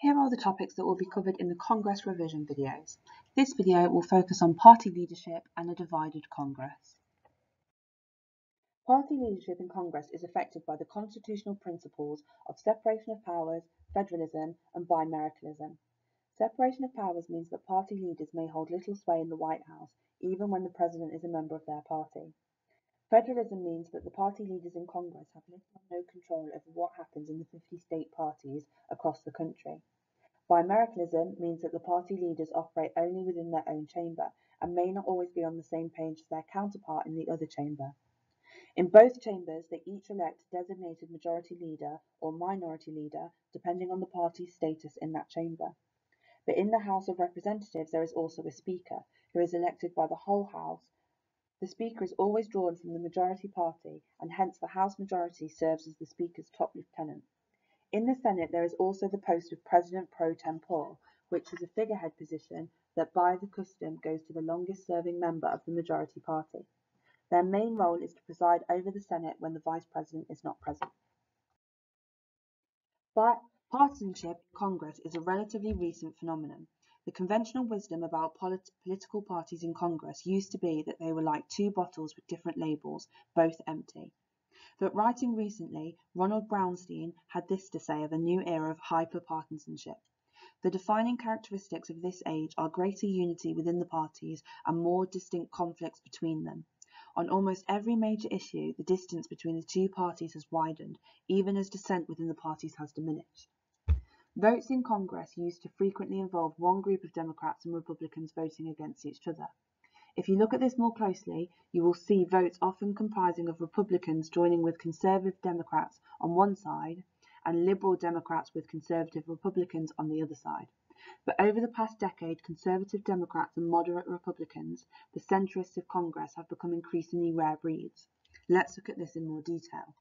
Here are the topics that will be covered in the Congress revision videos. This video will focus on party leadership and a divided Congress. Party leadership in Congress is affected by the constitutional principles of separation of powers, federalism, and bimeritalism. Separation of powers means that party leaders may hold little sway in the White House, even when the president is a member of their party. Federalism means that the party leaders in Congress have little or no control over what happens in the 50 state parties across the country. Bimeritalism means that the party leaders operate only within their own chamber and may not always be on the same page as their counterpart in the other chamber. In both chambers, they each elect a designated majority leader or minority leader, depending on the party's status in that chamber. But in the House of Representatives, there is also a Speaker, who is elected by the whole House. The Speaker is always drawn from the majority party, and hence the House majority serves as the Speaker's top lieutenant. In the Senate, there is also the post of President pro tempore, which is a figurehead position that by the custom goes to the longest serving member of the majority party. Their main role is to preside over the Senate when the Vice President is not present. But partisanship in Congress is a relatively recent phenomenon. The conventional wisdom about political parties in Congress used to be that they were like two bottles with different labels, both empty. But writing recently, Ronald Brownstein had this to say of a new era of hyper-partisanship. The defining characteristics of this age are greater unity within the parties and more distinct conflicts between them. On almost every major issue, the distance between the two parties has widened, even as dissent within the parties has diminished. Votes in Congress used to frequently involve one group of Democrats and Republicans voting against each other. If you look at this more closely, you will see votes often comprising of Republicans joining with conservative Democrats on one side and liberal Democrats with conservative Republicans on the other side. But over the past decade, conservative Democrats and moderate Republicans, the centrists of Congress, have become increasingly rare breeds. Let's look at this in more detail.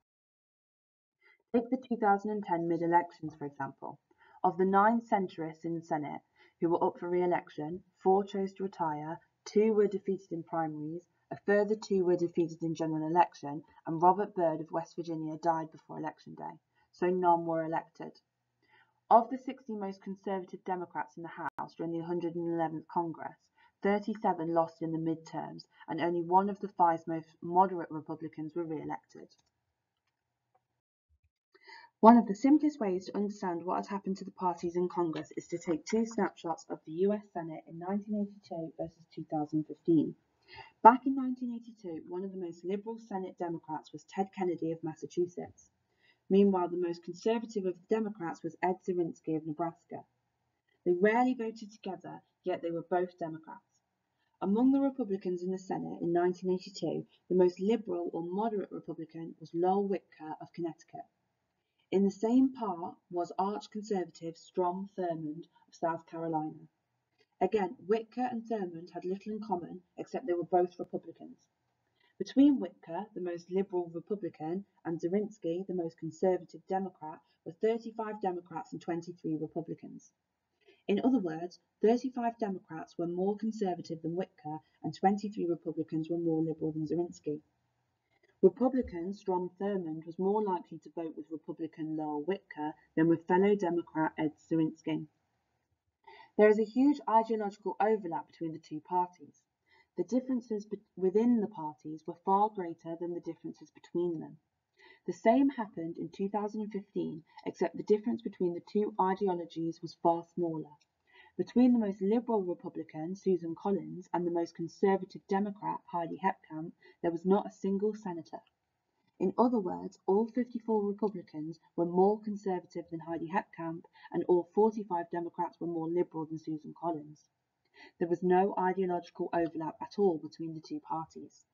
Take the 2010 mid-elections, for example. Of the 9 centrists in the Senate who were up for re-election, 4 chose to retire, 2 were defeated in primaries, a further 2 were defeated in general election, and Robert Byrd of West Virginia died before Election Day, so none were elected. Of the 60 most conservative Democrats in the House during the 111th Congress, 37 lost in the midterms, and only 1 of the 5 most moderate Republicans were re-elected. One of the simplest ways to understand what has happened to the parties in Congress is to take 2 snapshots of the US Senate in 1982 versus 2015. Back in 1982, one of the most liberal Senate Democrats was Ted Kennedy of Massachusetts. Meanwhile, the most conservative of the Democrats was Ed Zirinsky of Nebraska. They rarely voted together, yet they were both Democrats. Among the Republicans in the Senate in 1982, the most liberal or moderate Republican was Lowell Whitaker of Connecticut. In the same part was arch-conservative Strom Thurmond of South Carolina. Again, Whitaker and Thurmond had little in common, except they were both Republicans. Between Whitaker, the most liberal Republican, and Zirinsky, the most conservative Democrat, were 35 Democrats and 23 Republicans. In other words, 35 Democrats were more conservative than Whitaker, and 23 Republicans were more liberal than Zirinsky. Republican Strom Thurmond was more likely to vote with Republican Lowell Whitaker than with fellow Democrat Ed Zirinsky. There is a huge ideological overlap between the two parties. The differences within the parties were far greater than the differences between them. The same happened in 2015, except the difference between the two ideologies was far smaller. Between the most liberal Republican, Susan Collins, and the most conservative Democrat, Heidi Heitkamp, there was not a single senator. In other words, all 54 Republicans were more conservative than Heidi Heitkamp, and all 45 Democrats were more liberal than Susan Collins. There was no ideological overlap at all between the two parties.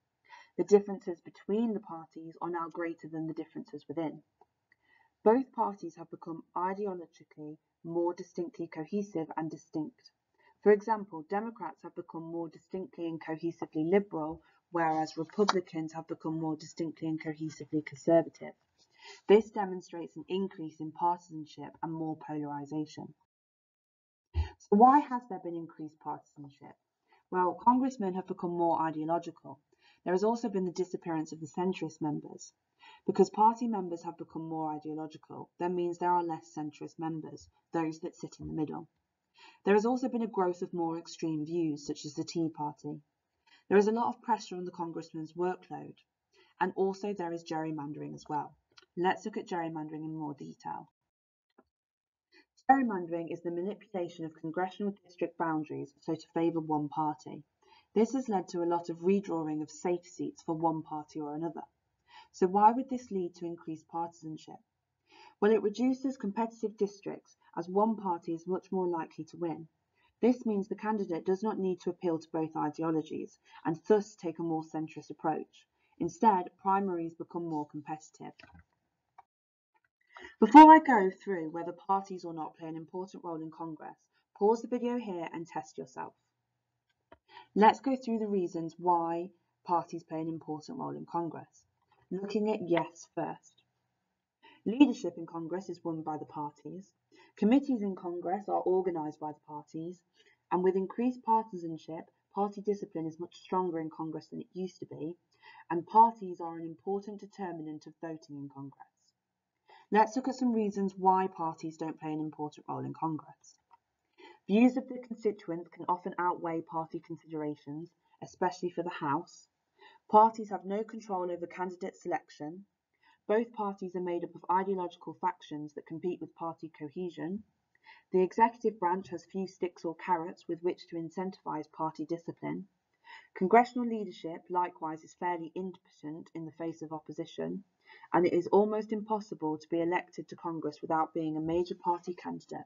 The differences between the parties are now greater than the differences within. Both parties have become ideologically more distinctly cohesive and distinct. For example, Democrats have become more distinctly and cohesively liberal, whereas Republicans have become more distinctly and cohesively conservative. This demonstrates an increase in partisanship and more polarization. So why has there been increased partisanship? Well, congressmen have become more ideological. There has also been the disappearance of the centrist members. Because party members have become more ideological, that means there are less centrist members, those that sit in the middle. There has also been a growth of more extreme views, such as the Tea Party. There is a lot of pressure on the congressman's workload, and also there is gerrymandering as well. Let's look at gerrymandering in more detail. Gerrymandering is the manipulation of congressional district boundaries so to favour one party. This has led to a lot of redrawing of safe seats for one party or another. So why would this lead to increased partisanship? Well, it reduces competitive districts as one party is much more likely to win. This means the candidate does not need to appeal to both ideologies and thus take a more centrist approach. Instead, primaries become more competitive. Before I go through whether parties or not play an important role in Congress, pause the video here and test yourself. Let's go through the reasons why parties play an important role in Congress. Looking at yes first. Leadership in Congress is won by the parties. Committees in Congress are organised by the parties. And with increased partisanship, party discipline is much stronger in Congress than it used to be. And parties are an important determinant of voting in Congress. Let's look at some reasons why parties don't play an important role in Congress. Views of the constituents can often outweigh party considerations, especially for the House. Parties have no control over candidate selection. Both parties are made up of ideological factions that compete with party cohesion. The executive branch has few sticks or carrots with which to incentivise party discipline. Congressional leadership, likewise, is fairly impotent in the face of opposition, and it is almost impossible to be elected to Congress without being a major party candidate.